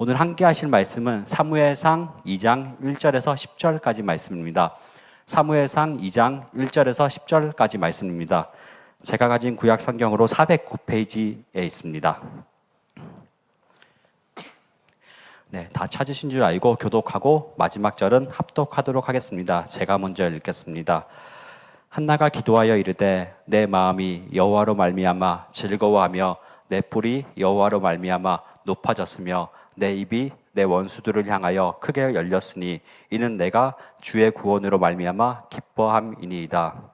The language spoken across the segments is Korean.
오늘 함께 하실 말씀은 사무엘상 2장 1절에서 10절까지 말씀입니다. 사무엘상 2장 1절에서 10절까지 말씀입니다. 제가 가진 구약 성경으로 409페이지에 있습니다. 네, 다 찾으신 줄 알고 교독하고 마지막 절은 합독하도록 하겠습니다. 제가 먼저 읽겠습니다. 한나가 기도하여 이르되 내 마음이 여호와로 말미암아 즐거워하며 내 뿔이 여호와로 말미암아 높아졌으며 내 입이 내 원수들을 향하여 크게 열렸으니 이는 내가 주의 구원으로 말미암아 기뻐함이니이다.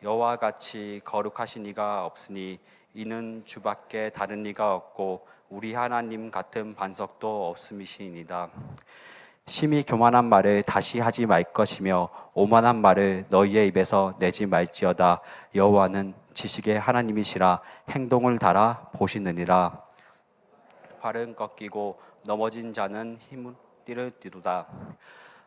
여호와 같이 거룩하신 이가 없으니 이는 주밖에 다른 이가 없고 우리 하나님 같은 반석도 없음이시니이다. 심히 교만한 말을 다시 하지 말 것이며 오만한 말을 너희의 입에서 내지 말지어다. 여호와는 지식의 하나님이시라 행동을 달아 보시느니라. 활은 꺾이고 넘어진 자는 힘을 띠르띠도다.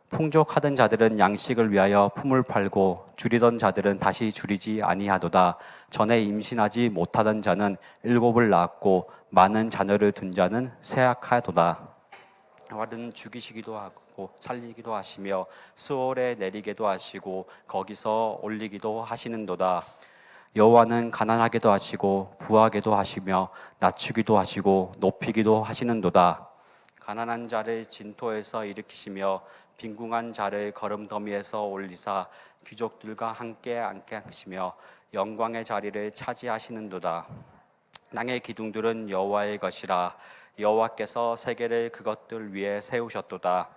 풍족하던 자들은 양식을 위하여 품을 팔고 줄이던 자들은 다시 줄이지 아니하도다. 전에 임신하지 못하던 자는 7을 낳았고 많은 자녀를 둔 자는 쇠약하도다. 활은 죽이시기도 하고 살리기도 하시며 스올에 내리게도 하시고 거기서 올리기도 하시는도다. 여호와는 가난하게도 하시고 부하게도 하시며 낮추기도 하시고 높이기도 하시는도다. 가난한 자를 진토에서 일으키시며 빈궁한 자를 거름더미에서 올리사 귀족들과 함께 앉게 하시며 영광의 자리를 차지하시는도다. 땅의 기둥들은 여호와의 것이라. 여호와께서 세계를 그것들 위에 세우셨도다.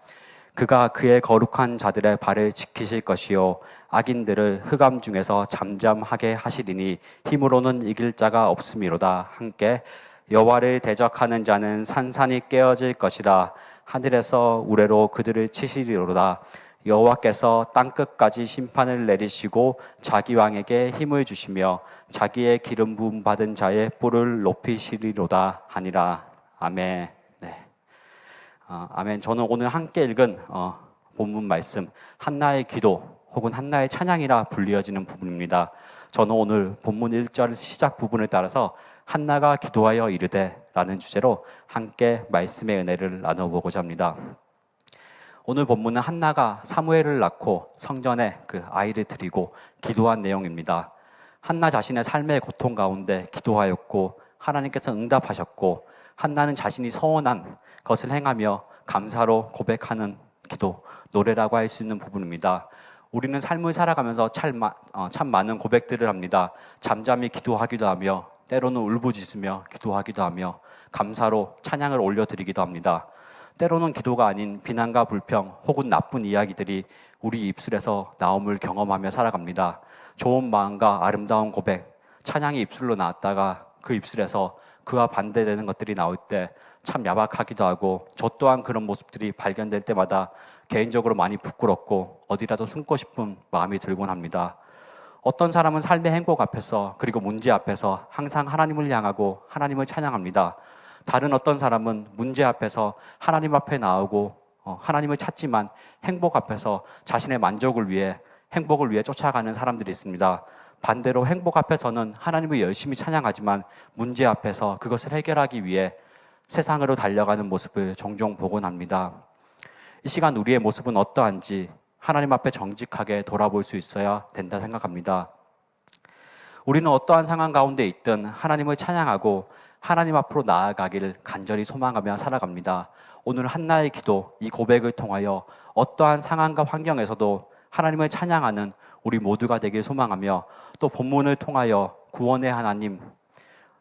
그가 그의 거룩한 자들의 발을 지키실 것이요 악인들을 흑암 중에서 잠잠하게 하시리니 힘으로는 이길 자가 없음이로다. 함께 여호와를 대적하는 자는 산산이 깨어질 것이라. 하늘에서 우레로 그들을 치시리로다. 여호와께서 땅끝까지 심판을 내리시고 자기 왕에게 힘을 주시며 자기의 기름 부음 받은 자의 뿔을 높이시리로다 하니라. 아멘. 네. 아멘. 저는 오늘 함께 읽은 본문 말씀 한나의 기도 혹은 한나의 찬양이라 불리어지는 부분입니다. 저는 오늘 본문 1절 시작 부분을 따라서 한나가 기도하여 이르되 라는 주제로 함께 말씀의 은혜를 나눠보고자 합니다. 오늘 본문은 한나가 사무엘을 낳고 성전에 그 아이를 드리고 기도한 내용입니다. 한나 자신의 삶의 고통 가운데 기도하였고 하나님께서 응답하셨고 한나는 자신이 서원한 것을 행하며 감사로 고백하는 기도, 노래라고 할 수 있는 부분입니다. 우리는 삶을 살아가면서 참 많은 고백들을 합니다. 잠잠히 기도하기도 하며 때로는 울부짖으며 기도하기도 하며 감사로 찬양을 올려드리기도 합니다. 때로는 기도가 아닌 비난과 불평 혹은 나쁜 이야기들이 우리 입술에서 나옴을 경험하며 살아갑니다. 좋은 마음과 아름다운 고백, 찬양이 입술로 나왔다가 그 입술에서 그와 반대되는 것들이 나올 때 참 야박하기도 하고 저 또한 그런 모습들이 발견될 때마다 개인적으로 많이 부끄럽고 어디라도 숨고 싶은 마음이 들곤 합니다. 어떤 사람은 삶의 행복 앞에서 그리고 문제 앞에서 항상 하나님을 향하고 하나님을 찬양합니다. 다른 어떤 사람은 문제 앞에서 하나님 앞에 나오고 하나님을 찾지만 행복 앞에서 자신의 만족을 위해 행복을 위해 쫓아가는 사람들이 있습니다. 반대로 행복 앞에서는 하나님을 열심히 찬양하지만 문제 앞에서 그것을 해결하기 위해 세상으로 달려가는 모습을 종종 보곤 합니다. 이 시간 우리의 모습은 어떠한지 하나님 앞에 정직하게 돌아볼 수 있어야 된다 생각합니다. 우리는 어떠한 상황 가운데 있든 하나님을 찬양하고 하나님 앞으로 나아가기를 간절히 소망하며 살아갑니다. 오늘 한나의 기도, 이 고백을 통하여 어떠한 상황과 환경에서도 하나님을 찬양하는 우리 모두가 되길 소망하며 또 본문을 통하여 구원의 하나님,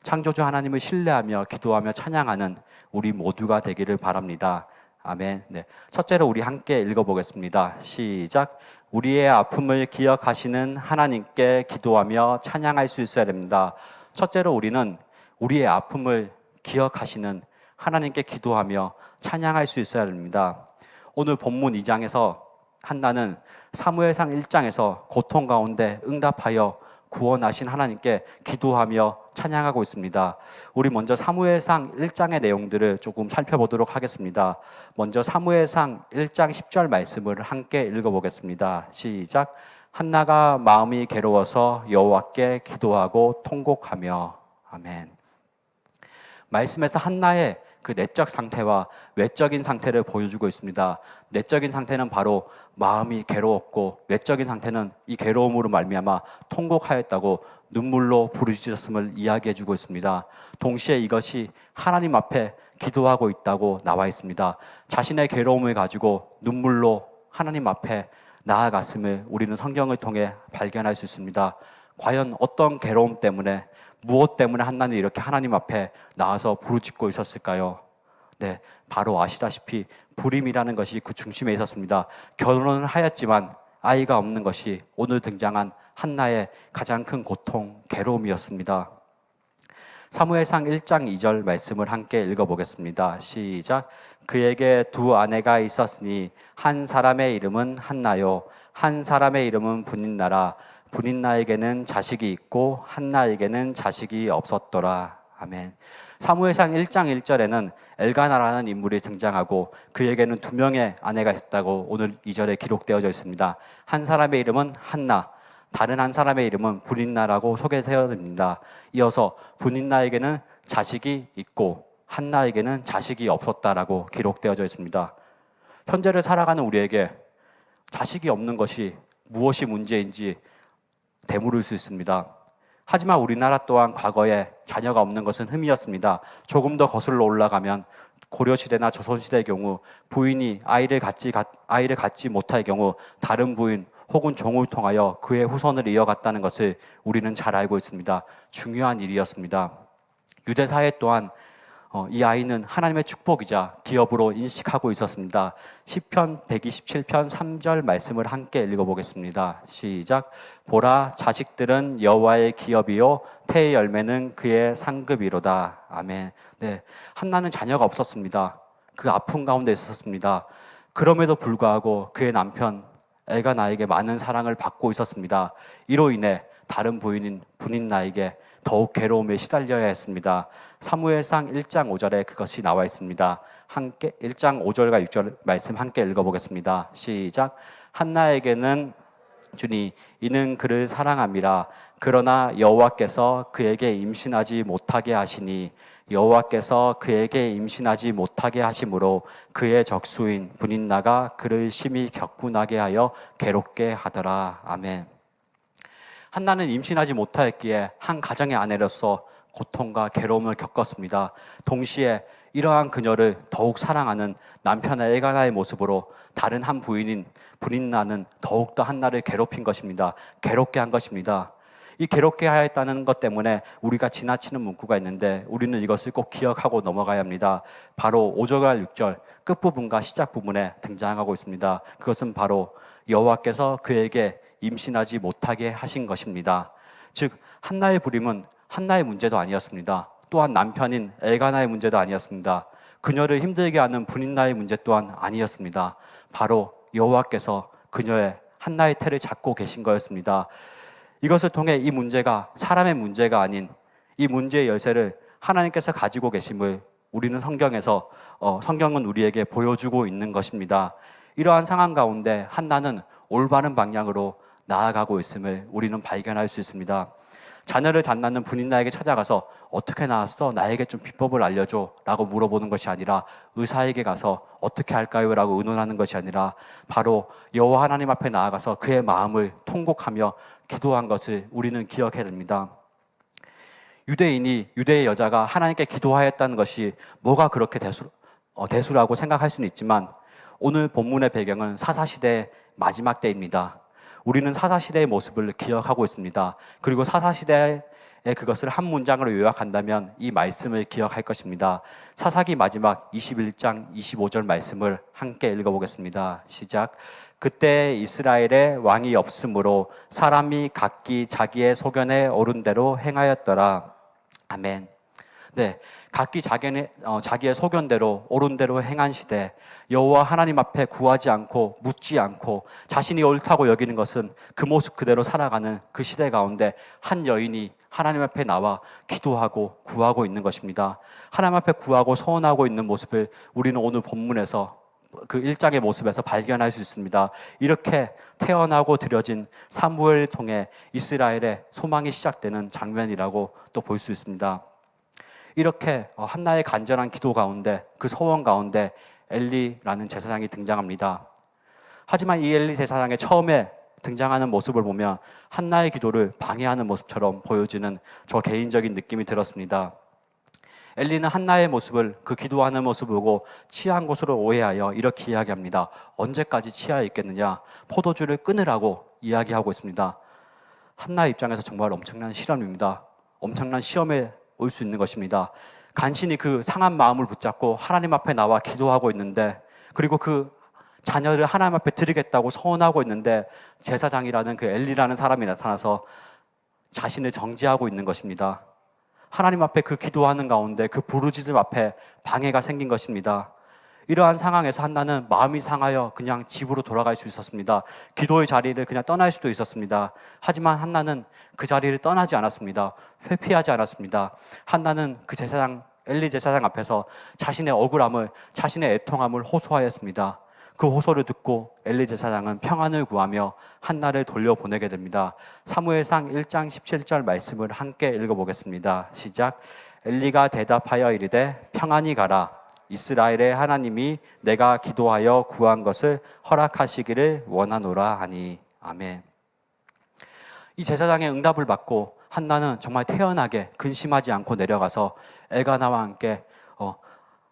창조주 하나님을 신뢰하며 기도하며 찬양하는 우리 모두가 되기를 바랍니다. 아멘. 네. 첫째로 우리 함께 읽어보겠습니다. 시작. 우리의 아픔을 기억하시는 하나님께 기도하며 찬양할 수 있어야 됩니다. 첫째로 우리는 우리의 아픔을 기억하시는 하나님께 기도하며 찬양할 수 있어야 됩니다. 오늘 본문 2장에서 한나는 사무엘상 1장에서 고통 가운데 응답하여 구원하신 하나님께 기도하며 찬양하고 있습니다. 우리 먼저 사무엘상 1장의 내용들을 조금 살펴보도록 하겠습니다. 먼저 사무엘상 1장 10절 말씀을 함께 읽어보겠습니다. 시작. 한나가 마음이 괴로워서 여호와께 기도하고 통곡하며. 아멘. 말씀에서 한나의 그 내적 상태와 외적인 상태를 보여주고 있습니다. 내적인 상태는 바로 마음이 괴로웠고, 외적인 상태는 이 괴로움으로 말미암아 통곡하였다고 눈물로 부르짖었음을 이야기해주고 있습니다. 동시에 이것이 하나님 앞에 기도하고 있다고 나와 있습니다. 자신의 괴로움을 가지고 눈물로 하나님 앞에 나아갔음을 우리는 성경을 통해 발견할 수 있습니다. 과연 어떤 괴로움 때문에, 무엇 때문에 한나는 이렇게 하나님 앞에 나와서 부르짖고 있었을까요? 네, 바로 아시다시피 불임이라는 것이 그 중심에 있었습니다. 결혼을 하였지만 아이가 없는 것이 오늘 등장한 한나의 가장 큰 고통, 괴로움이었습니다. 사무엘상 1장 2절 말씀을 함께 읽어보겠습니다. 시작. 그에게 두 아내가 있었으니 한 사람의 이름은 한나요, 한 사람의 이름은 분인나라. 분인나에게는 자식이 있고 한나에게는 자식이 없었더라. 아멘. 사무엘상 1장 1절에는 엘가나라는 인물이 등장하고 그에게는 두 명의 아내가 있었다고 오늘 2절에 기록되어져 있습니다. 한 사람의 이름은 한나, 다른 한 사람의 이름은 분인나라고 소개되어집니다. 이어서 분인나에게는 자식이 있고 한나에게는 자식이 없었다라고 기록되어져 있습니다. 현재를 살아가는 우리에게 자식이 없는 것이 무엇이 문제인지 되물을 수 있습니다. 하지만 우리나라 또한 과거에 자녀가 없는 것은 흠이었습니다. 조금 더 거슬러 올라가면 고려시대나 조선시대의 경우 부인이 아이를 갖지 못할 경우 다른 부인 혹은 종을 통하여 그의 후손을 이어갔다는 것을 우리는 잘 알고 있습니다. 중요한 일이었습니다. 유대사회 또한 이 아이는 하나님의 축복이자 기업으로 인식하고 있었습니다. 시편 127편 3절 말씀을 함께 읽어보겠습니다. 시작. 보라, 자식들은 여호와의 기업이요 태의 열매는 그의 상급이로다. 아멘. 네, 한나는 자녀가 없었습니다. 그 아픔 가운데 있었습니다. 그럼에도 불구하고 그의 남편 엘가나에게 많은 사랑을 받고 있었습니다. 이로 인해 다른 부인인 분인나에게 더욱 괴로움에 시달려야 했습니다. 사무엘상 1장 5절에 그것이 나와 있습니다. 함께 1장 5절과 6절 말씀 함께 읽어보겠습니다. 시작. 한나에게는 주니 이는 그를 사랑함이라. 그러나 여호와께서 그에게 임신하지 못하게 하시니 여호와께서 그에게 임신하지 못하게 하심으로 그의 적수인 분인나가 그를 심히 격분하게 하여 괴롭게 하더라. 아멘. 한나는 임신하지 못하였기에 한 가정의 아내로서 고통과 괴로움을 겪었습니다. 동시에 이러한 그녀를 더욱 사랑하는 남편의 엘가나의 모습으로 다른 한 부인인 분인나는 더욱더 한나를 괴롭힌 것입니다. 괴롭게 한 것입니다. 이 괴롭게 하였다는 것 때문에 우리가 지나치는 문구가 있는데 우리는 이것을 꼭 기억하고 넘어가야 합니다. 바로 5절과 6절 끝부분과 시작 부분에 등장하고 있습니다. 그것은 바로 여호와께서 그에게 임신하지 못하게 하신 것입니다. 즉 한나의 불임은 한나의 문제도 아니었습니다. 또한 남편인 엘가나의 문제도 아니었습니다. 그녀를 힘들게 하는 분인나의 문제 또한 아니었습니다. 바로 여호와께서 그녀의 한나의 태를 잡고 계신 거였습니다. 이것을 통해 이 문제가 사람의 문제가 아닌 이 문제의 열쇠를 하나님께서 가지고 계심을 우리는 성경은 우리에게 보여주고 있는 것입니다. 이러한 상황 가운데 한나는 올바른 방향으로 나아가고 있음을 우리는 발견할 수 있습니다. 자녀를 잘 낳는 분인나에게 찾아가서 어떻게 낳았어? 나에게 좀 비법을 알려줘 라고 물어보는 것이 아니라 의사에게 가서 어떻게 할까요? 라고 의논하는 것이 아니라 바로 여호와 하나님 앞에 나아가서 그의 마음을 통곡하며 기도한 것을 우리는 기억해야 됩니다. 유대의 여자가 하나님께 기도하였다는 것이 뭐가 그렇게 대수라고 생각할 수는 있지만 오늘 본문의 배경은 사사시대의 마지막 때입니다. 우리는 사사시대의 모습을 기억하고 있습니다. 그리고 사사시대의 그것을 한 문장으로 요약한다면 이 말씀을 기억할 것입니다. 사사기 마지막 21장 25절 말씀을 함께 읽어보겠습니다. 시작. 그때 이스라엘에 왕이 없으므로 사람이 각기 자기의 소견에 오른 대로 행하였더라. 아멘. 네, 각기 자기의 소견대로 옳은 대로 행한 시대, 여호와 하나님 앞에 구하지 않고 묻지 않고 자신이 옳다고 여기는 것은 그 모습 그대로 살아가는 그 시대 가운데 한 여인이 하나님 앞에 나와 기도하고 구하고 있는 것입니다. 하나님 앞에 구하고 소원하고 있는 모습을 우리는 오늘 본문에서 그 1장의 모습에서 발견할 수 있습니다. 이렇게 태어나고 들여진 사무엘을 통해 이스라엘의 소망이 시작되는 장면이라고 또 볼 수 있습니다. 이렇게 한나의 간절한 기도 가운데, 그 소원 가운데 엘리라는 제사장이 등장합니다. 하지만 이 엘리 제사장의 처음에 등장하는 모습을 보면 한나의 기도를 방해하는 모습처럼 보여지는 저 개인적인 느낌이 들었습니다. 엘리는 한나의 모습을, 그 기도하는 모습을 보고 취한 것으로 오해하여 이렇게 이야기합니다. 언제까지 취하여 있겠느냐? 포도주를 끊으라고 이야기하고 있습니다. 한나의 입장에서 정말 엄청난 실험입니다. 엄청난 시험에 올 수 있는 것입니다. 간신히 그 상한 마음을 붙잡고 하나님 앞에 나와 기도하고 있는데, 그리고 그 자녀를 하나님 앞에 드리겠다고 서원하고 있는데 제사장이라는 그 엘리라는 사람이 나타나서 자신을 정죄하고 있는 것입니다. 하나님 앞에 그 기도하는 가운데 그 부르짖음 앞에 방해가 생긴 것입니다. 이러한 상황에서 한나는 마음이 상하여 그냥 집으로 돌아갈 수 있었습니다. 기도의 자리를 그냥 떠날 수도 있었습니다. 하지만 한나는 그 자리를 떠나지 않았습니다. 회피하지 않았습니다. 한나는 그 제사장, 엘리 제사장 앞에서 자신의 억울함을, 자신의 애통함을 호소하였습니다. 그 호소를 듣고 엘리 제사장은 평안을 구하며 한나를 돌려보내게 됩니다. 사무엘상 1장 17절 말씀을 함께 읽어보겠습니다. 시작. 엘리가 대답하여 이르되 평안히 가라. 이스라엘의 하나님이 내가 기도하여 구한 것을 허락하시기를 원하노라 하니. 아멘. 이 제사장의 응답을 받고 한나는 정말 태연하게 근심하지 않고 내려가서 엘가나와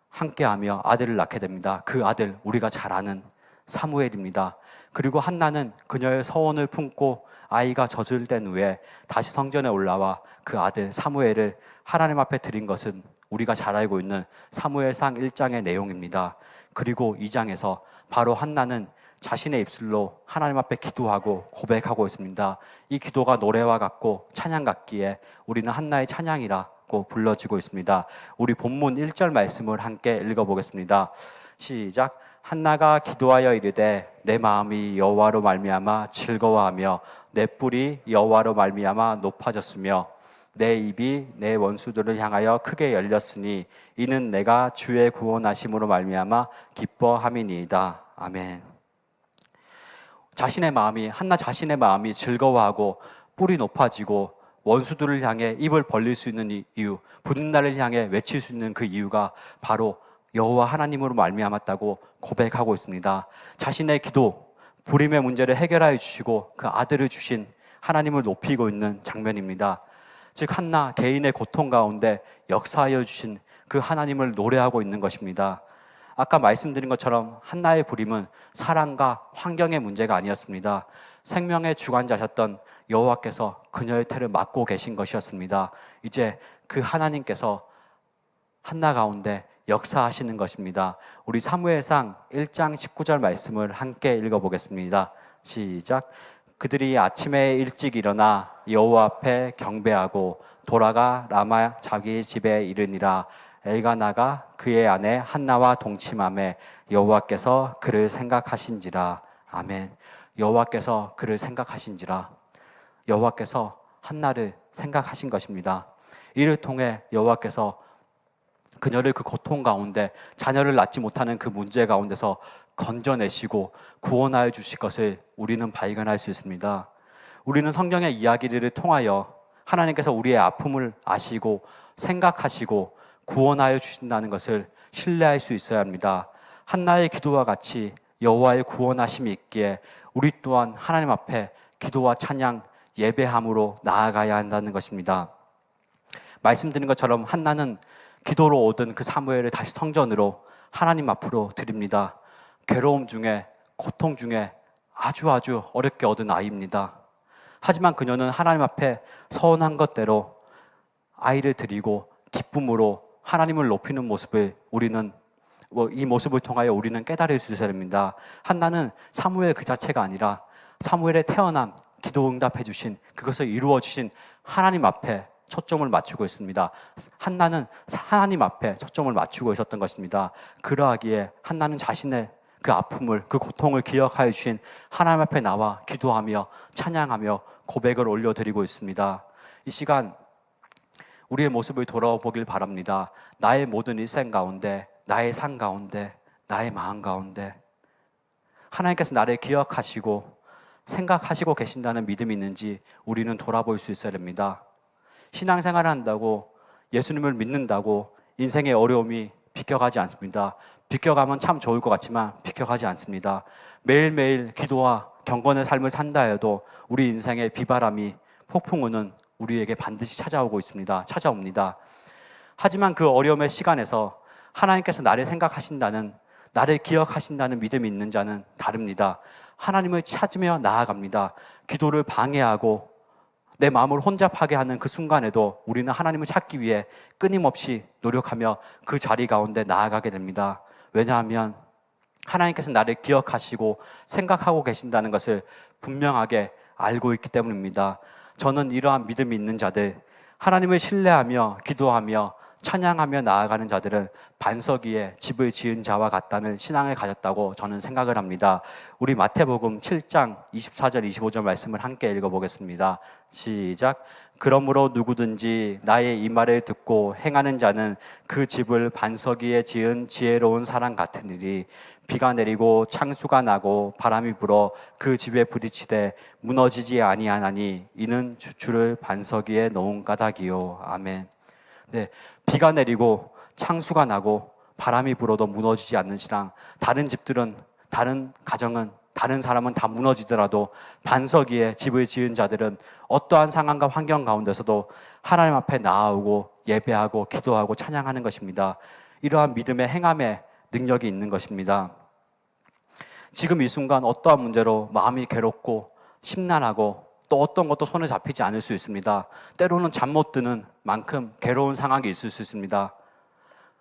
함께하며 아들을 낳게 됩니다. 그 아들, 우리가 잘 아는 사무엘입니다. 그리고 한나는 그녀의 서원을 품고 아이가 젖을 된 후에 다시 성전에 올라와 그 아들 사무엘을 하나님 앞에 드린 것은 우리가 잘 알고 있는 사무엘상 1장의 내용입니다. 그리고 2장에서 바로 한나는 자신의 입술로 하나님 앞에 기도하고 고백하고 있습니다. 이 기도가 노래와 같고 찬양 같기에 우리는 한나의 찬양이라고 불러지고 있습니다. 우리 본문 1절 말씀을 함께 읽어보겠습니다. 시작. 한나가 기도하여 이르되 내 마음이 여호와로 말미암아 즐거워하며 내 뿔이 여호와로 말미암아 높아졌으며 내 입이 내 원수들을 향하여 크게 열렸으니 이는 내가 주의 구원하심으로 말미암아 기뻐함이니이다. 아멘. 한나 자신의 마음이 즐거워하고 뿔이 높아지고 원수들을 향해 입을 벌릴 수 있는 이유, 분날을 향해 외칠 수 있는 그 이유가 바로 여호와 하나님으로 말미암았다고 고백하고 있습니다. 자신의 기도, 불임의 문제를 해결하여 주시고 그 아들을 주신 하나님을 높이고 있는 장면입니다. 즉 한나 개인의 고통 가운데 역사하여 주신 그 하나님을 노래하고 있는 것입니다. 아까 말씀드린 것처럼 한나의 불임은 사랑과 환경의 문제가 아니었습니다. 생명의 주관자셨던 여호와께서 그녀의 태를 막고 계신 것이었습니다. 이제 그 하나님께서 한나 가운데 역사하시는 것입니다. 우리 사무엘상 1장 19절 말씀을 함께 읽어보겠습니다. 시작. 그들이 아침에 일찍 일어나 여호와 앞에 경배하고 돌아가 라마 자기 집에 이르니라. 엘가나가 그의 아내 한나와 동침하매 여호와께서 그를 생각하신지라. 아멘. 여호와께서 그를 생각하신지라. 여호와께서 한나를 생각하신 것입니다. 이를 통해 여호와께서 그녀를 그 고통 가운데, 자녀를 낳지 못하는 그 문제 가운데서 건져내시고 구원하여 주실 것을 우리는 발견할 수 있습니다. 우리는 성경의 이야기를 통하여 하나님께서 우리의 아픔을 아시고 생각하시고 구원하여 주신다는 것을 신뢰할 수 있어야 합니다. 한나의 기도와 같이 여호와의 구원하심이 있기에 우리 또한 하나님 앞에 기도와 찬양, 예배함으로 나아가야 한다는 것입니다. 말씀드린 것처럼 한나는 기도로 얻은 그 사무엘을 다시 성전으로 하나님 앞으로 드립니다. 괴로움 중에, 고통 중에 아주 어렵게 얻은 아이입니다. 하지만 그녀는 하나님 앞에 서원한 것대로 아이를 드리고 기쁨으로 하나님을 높이는 모습을 우리는 이 모습을 통하여 우리는 깨달을 수 있어야 됩니다. 한나는 사무엘 그 자체가 아니라 사무엘의 태어남, 기도 응답해 주신, 그것을 이루어 주신 하나님 앞에 초점을 맞추고 있습니다. 한나는 하나님 앞에 초점을 맞추고 있었던 것입니다. 그러하기에 한나는 자신의 그 아픔을, 그 고통을 기억하여 주신 하나님 앞에 나와 기도하며 찬양하며 고백을 올려드리고 있습니다. 이 시간 우리의 모습을 돌아보길 바랍니다. 나의 모든 일생 가운데, 나의 삶 가운데, 나의 마음 가운데 하나님께서 나를 기억하시고 생각하시고 계신다는 믿음이 있는지 우리는 돌아볼 수 있어야 됩니다. 신앙생활을 한다고 예수님을 믿는다고 인생의 어려움이 비껴가지 않습니다. 비껴가면 참 좋을 것 같지만 비껴가지 않습니다. 매일매일 기도와 경건의 삶을 산다 해도 우리 인생의 비바람이, 폭풍우는 우리에게 반드시 찾아옵니다. 하지만 그 어려움의 시간에서 하나님께서 나를 생각하신다는, 나를 기억하신다는 믿음이 있는 자는 다릅니다. 하나님을 찾으며 나아갑니다. 기도를 방해하고 내 마음을 혼잡하게 하는 그 순간에도 우리는 하나님을 찾기 위해 끊임없이 노력하며 그 자리 가운데 나아가게 됩니다. 왜냐하면 하나님께서 나를 기억하시고 생각하고 계신다는 것을 분명하게 알고 있기 때문입니다. 저는 이러한 믿음이 있는 자들, 하나님을 신뢰하며 기도하며 찬양하며 나아가는 자들은 반석 위에 집을 지은 자와 같다는 신앙을 가졌다고 저는 생각을 합니다. 우리 마태복음 7장 24절 25절 말씀을 함께 읽어보겠습니다. 시작. 그러므로 누구든지 나의 이 말을 듣고 행하는 자는 그 집을 반석 위에 지은 지혜로운 사람 같으니리. 비가 내리고 창수가 나고 바람이 불어 그 집에 부딪히되 무너지지 아니하나니 이는 주를 반석 위에 놓은 까닭이요. 아멘. 네, 비가 내리고 창수가 나고 바람이 불어도 무너지지 않는 신앙. 다른 집들은, 다른 가정은, 다른 사람은 다 무너지더라도 반석 위에 집을 지은 자들은 어떠한 상황과 환경 가운데서도 하나님 앞에 나아오고 예배하고 기도하고 찬양하는 것입니다. 이러한 믿음의 행함에 능력이 있는 것입니다. 지금 이 순간 어떠한 문제로 마음이 괴롭고 심란하고 또 어떤 것도 손에 잡히지 않을 수 있습니다. 때로는 잠 못 드는 만큼 괴로운 상황이 있을 수 있습니다.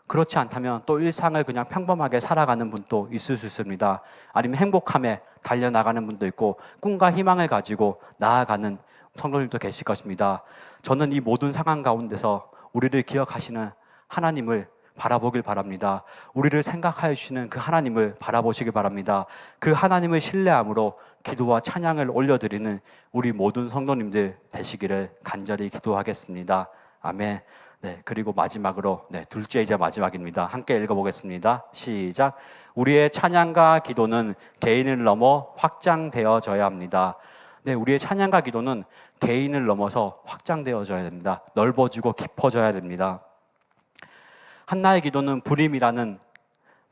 그렇지 않다면 또 일상을 그냥 평범하게 살아가는 분도 있을 수 있습니다. 아니면 행복함에 달려나가는 분도 있고 꿈과 희망을 가지고 나아가는 성도님도 계실 것입니다. 저는 이 모든 상황 가운데서 우리를 기억하시는 하나님을 바라보길 바랍니다. 우리를 생각하여 주시는 그 하나님을 바라보시길 바랍니다. 그 하나님을 신뢰함으로 기도와 찬양을 올려드리는 우리 모든 성도님들 되시기를 간절히 기도하겠습니다. 아멘. 네, 그리고 마지막으로, 둘째이자 마지막입니다. 함께 읽어보겠습니다. 시작. 우리의 찬양과 기도는 개인을 넘어 확장되어져야 합니다. 네, 우리의 찬양과 기도는 개인을 넘어서 확장되어져야 됩니다. 넓어지고 깊어져야 됩니다. 한나의 기도는 불임이라는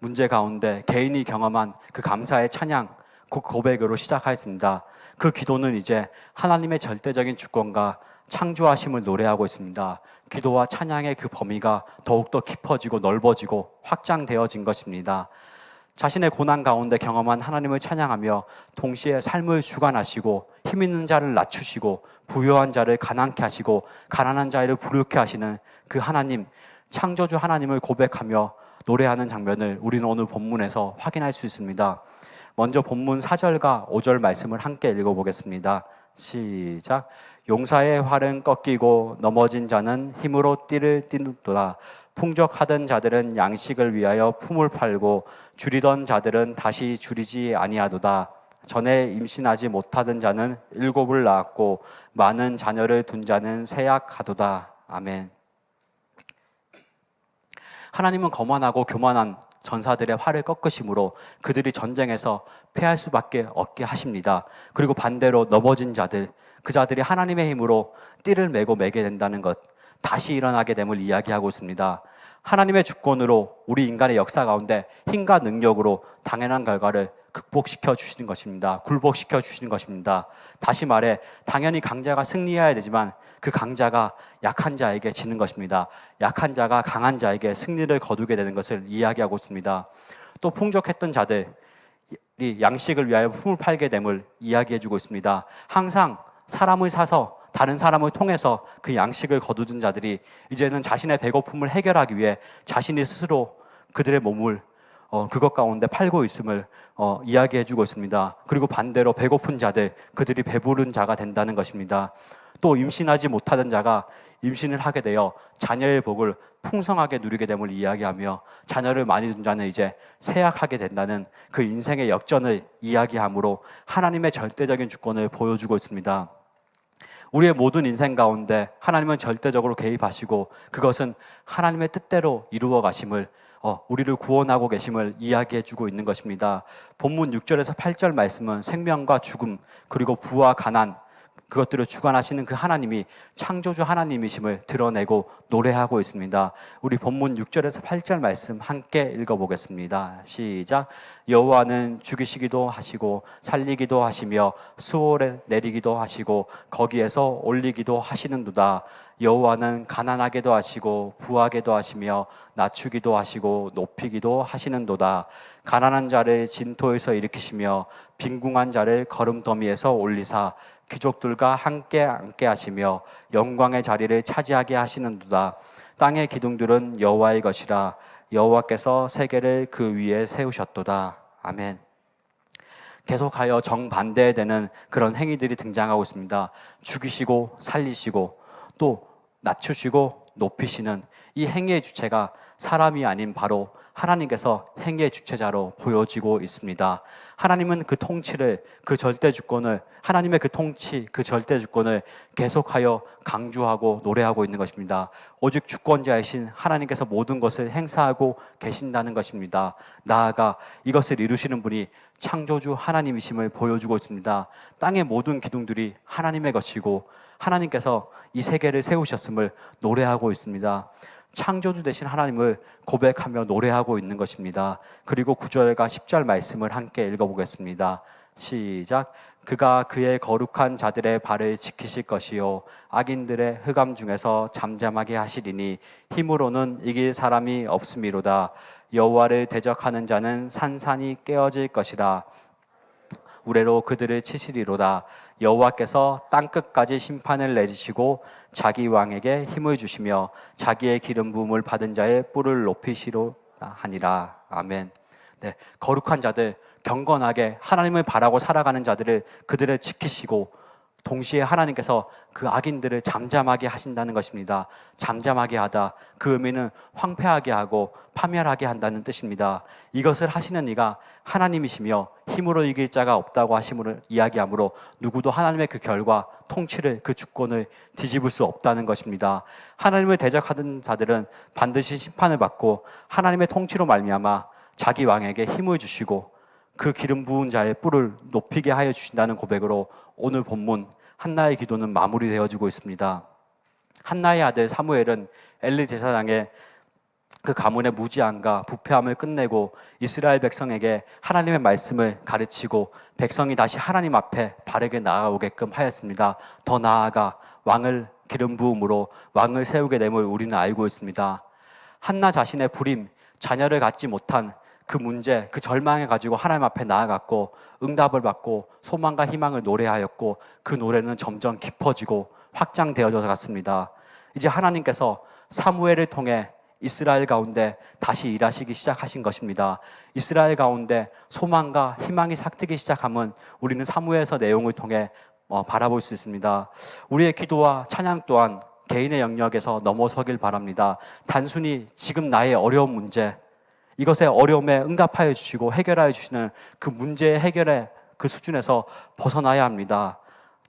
문제 가운데 개인이 경험한 그 감사의 찬양, 그 고백으로 시작하였습니다. 그 기도는 이제 하나님의 절대적인 주권과 창조하심을 노래하고 있습니다. 기도와 찬양의 그 범위가 더욱더 깊어지고 넓어지고 확장되어진 것입니다. 자신의 고난 가운데 경험한 하나님을 찬양하며 동시에 삶을 주관하시고 힘 있는 자를 낮추시고 부유한 자를 가난케 하시고 가난한 자를 부유케 하시는 그 하나님, 창조주 하나님을 고백하며 노래하는 장면을 우리는 오늘 본문에서 확인할 수 있습니다. 먼저 본문 4절과 5절 말씀을 함께 읽어보겠습니다. 시작. 용사의 활은 꺾이고 넘어진 자는 힘으로 띠를 띠누도다. 풍족하던 자들은 양식을 위하여 품을 팔고 줄이던 자들은 다시 줄이지 아니하도다. 전에 임신하지 못하던 자는 7을 낳았고 많은 자녀를 둔 자는 세약하도다. 아멘. 하나님은 거만하고 교만한 전사들의 활을 꺾으심으로 그들이 전쟁에서 패할 수밖에 없게 하십니다. 그리고 반대로 넘어진 자들, 그 자들이 하나님의 힘으로 띠를 메고 매게 된다는 것, 다시 일어나게 됨을 이야기하고 있습니다. 하나님의 주권으로 우리 인간의 역사 가운데 힘과 능력으로 당연한 결과를 극복시켜 주시는 것입니다. 굴복시켜 주시는 것입니다. 다시 말해 당연히 강자가 승리해야 되지만 그 강자가 약한 자에게 지는 것입니다. 약한 자가 강한 자에게 승리를 거두게 되는 것을 이야기하고 있습니다. 또 풍족했던 자들이 양식을 위하여 품을 팔게 됨을 이야기해주고 있습니다. 항상 사람을 사서 다른 사람을 통해서 그 양식을 거두던 자들이 이제는 자신의 배고픔을 해결하기 위해 자신이 스스로 그들의 몸을 그것 가운데 팔고 있음을 이야기해주고 있습니다. 그리고 반대로 배고픈 자들, 그들이 배부른 자가 된다는 것입니다. 또 임신하지 못하던 자가 임신을 하게 되어 자녀의 복을 풍성하게 누리게 됨을 이야기하며 자녀를 많이 둔 자는 이제 세약하게 된다는 그 인생의 역전을 이야기하므로 하나님의 절대적인 주권을 보여주고 있습니다. 우리의 모든 인생 가운데 하나님은 절대적으로 개입하시고 그것은 하나님의 뜻대로 이루어 가심을 우리를 구원하고 계심을 이야기해주고 있는 것입니다. 본문 6절에서 8절 말씀은 생명과 죽음 그리고 부와 가난 그것들을 주관하시는 그 하나님이 창조주 하나님이심을 드러내고 노래하고 있습니다. 우리 본문 6절에서 8절 말씀 함께 읽어보겠습니다. 시작. 여호와는 죽이시기도 하시고 살리기도 하시며 수월에 내리기도 하시고 거기에서 올리기도 하시는도다. 여호와는 가난하게도 하시고 부하게도 하시며 낮추기도 하시고 높이기도 하시는도다. 가난한 자를 진토에서 일으키시며 빈궁한 자를 거름더미에서 올리사 귀족들과 함께 앉게 하시며 영광의 자리를 차지하게 하시는도다. 땅의 기둥들은 여호와의 것이라. 여호와께서 세계를 그 위에 세우셨도다. 아멘. 계속하여 정반대에 되는 그런 행위들이 등장하고 있습니다. 죽이시고 살리시고 또 낮추시고 높이시는 이 행위의 주체가 사람이 아닌 바로 하나님께서 행위의 주체자로 보여지고 있습니다. 하나님은 그 통치를, 그 절대 주권을, 하나님의 그 통치, 그 절대 주권을 계속하여 강조하고 노래하고 있는 것입니다. 오직 주권자이신 하나님께서 모든 것을 행사하고 계신다는 것입니다. 나아가 이것을 이루시는 분이 창조주 하나님이심을 보여주고 있습니다. 땅의 모든 기둥들이 하나님의 것이고 하나님께서 이 세계를 세우셨음을 노래하고 있습니다. 창조주 되신 하나님을 고백하며 노래하고 있는 것입니다. 그리고 9절과 10절 말씀을 함께 읽어보겠습니다. 시작. 그가 그의 거룩한 자들의 발을 지키실 것이요 악인들의 흑암 중에서 잠잠하게 하시리니 힘으로는 이길 사람이 없음이로다. 여호와를 대적하는 자는 산산이 깨어질 것이라. 우레로 그들을 치시리로다. 여호와께서 땅끝까지 심판을 내리시고 자기 왕에게 힘을 주시며 자기의 기름 부음을 받은 자의 뿔을 높이시로 하니라. 아멘. 네, 거룩한 자들, 경건하게 하나님을 바라고 살아가는 자들을 그들을 지키시고 동시에 하나님께서 그 악인들을 잠잠하게 하신다는 것입니다. 잠잠하게 하다, 그 의미는 황폐하게 하고 파멸하게 한다는 뜻입니다. 이것을 하시는 이가 하나님이시며 힘으로 이길 자가 없다고 하심으로 이야기하므로 누구도 하나님의 그 결과, 통치를, 그 주권을 뒤집을 수 없다는 것입니다. 하나님을 대적하는 자들은 반드시 심판을 받고 하나님의 통치로 말미암아 자기 왕에게 힘을 주시고 그 기름 부은 자의 뿔을 높이게 하여 주신다는 고백으로 오늘 본문 한나의 기도는 마무리되어지고 있습니다. 한나의 아들 사무엘은 엘리 제사장의 그 가문의 무지함과 부패함을 끝내고 이스라엘 백성에게 하나님의 말씀을 가르치고 백성이 다시 하나님 앞에 바르게 나아오게끔 하였습니다. 더 나아가 왕을 기름 부음으로 왕을 세우게 됨을 우리는 알고 있습니다. 한나 자신의 불임, 자녀를 갖지 못한 그 문제, 그 절망을 가지고 하나님 앞에 나아갔고 응답을 받고 소망과 희망을 노래하였고 그 노래는 점점 깊어지고 확장되어져 갔습니다. 이제 하나님께서 사무엘을 통해 이스라엘 가운데 다시 일하시기 시작하신 것입니다. 이스라엘 가운데 소망과 희망이 삭트기 시작함은 우리는 사무엘서 내용을 통해 바라볼 수 있습니다. 우리의 기도와 찬양 또한 개인의 영역에서 넘어서길 바랍니다. 단순히 지금 나의 어려운 문제, 이것의 어려움에 응답하여 주시고 해결하여 주시는 그 문제의 해결의 그 수준에서 벗어나야 합니다.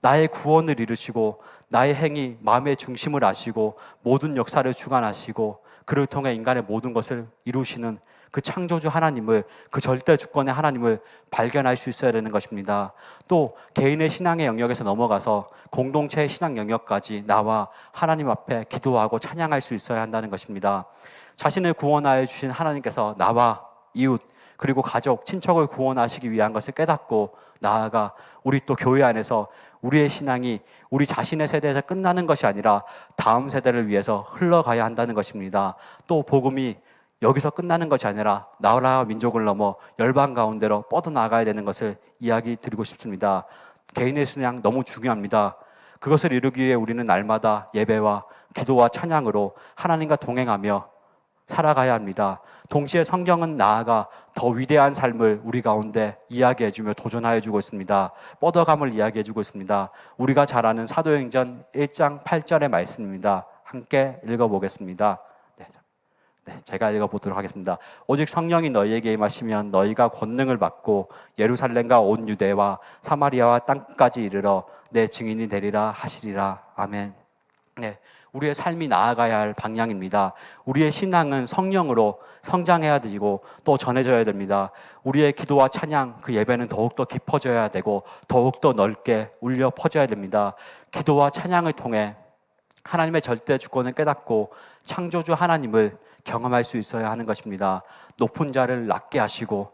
나의 구원을 이루시고 나의 행위, 마음의 중심을 아시고 모든 역사를 주관하시고 그를 통해 인간의 모든 것을 이루시는 그 창조주 하나님을, 그 절대 주권의 하나님을 발견할 수 있어야 되는 것입니다. 또 개인의 신앙의 영역에서 넘어가서 공동체의 신앙 영역까지 나와 하나님 앞에 기도하고 찬양할 수 있어야 한다는 것입니다. 자신을 구원하여 주신 하나님께서 나와 이웃 그리고 가족, 친척을 구원하시기 위한 것을 깨닫고 나아가 우리 또 교회 안에서 우리의 신앙이 우리 자신의 세대에서 끝나는 것이 아니라 다음 세대를 위해서 흘러가야 한다는 것입니다. 또 복음이 여기서 끝나는 것이 아니라 나라와 민족을 넘어 열방 가운데로 뻗어나가야 되는 것을 이야기 드리고 싶습니다. 개인의 신앙 너무 중요합니다. 그것을 이루기 위해 우리는 날마다 예배와 기도와 찬양으로 하나님과 동행하며 살아가야 합니다. 동시에 성경은 나아가 더 위대한 삶을 우리 가운데 이야기해주며 도전하여주고 있습니다. 뻗어감을 이야기해주고 있습니다. 우리가 잘 아는 사도행전 1장 8절의 말씀입니다. 함께 읽어보겠습니다. 제가 읽어보도록 하겠습니다. 오직 성령이 너희에게 임하시면 너희가 권능을 받고 예루살렘과 온 유대와 사마리아와 땅까지 이르러 내 증인이 되리라 하시리라. 아멘. 네, 우리의 삶이 나아가야 할 방향입니다. 우리의 신앙은 성령으로 성장해야 되고 또 전해져야 됩니다. 우리의 기도와 찬양, 그 예배는 더욱더 깊어져야 되고 더욱더 넓게 울려 퍼져야 됩니다. 기도와 찬양을 통해 하나님의 절대 주권을 깨닫고 창조주 하나님을 경험할 수 있어야 하는 것입니다. 높은 자를 낮게 하시고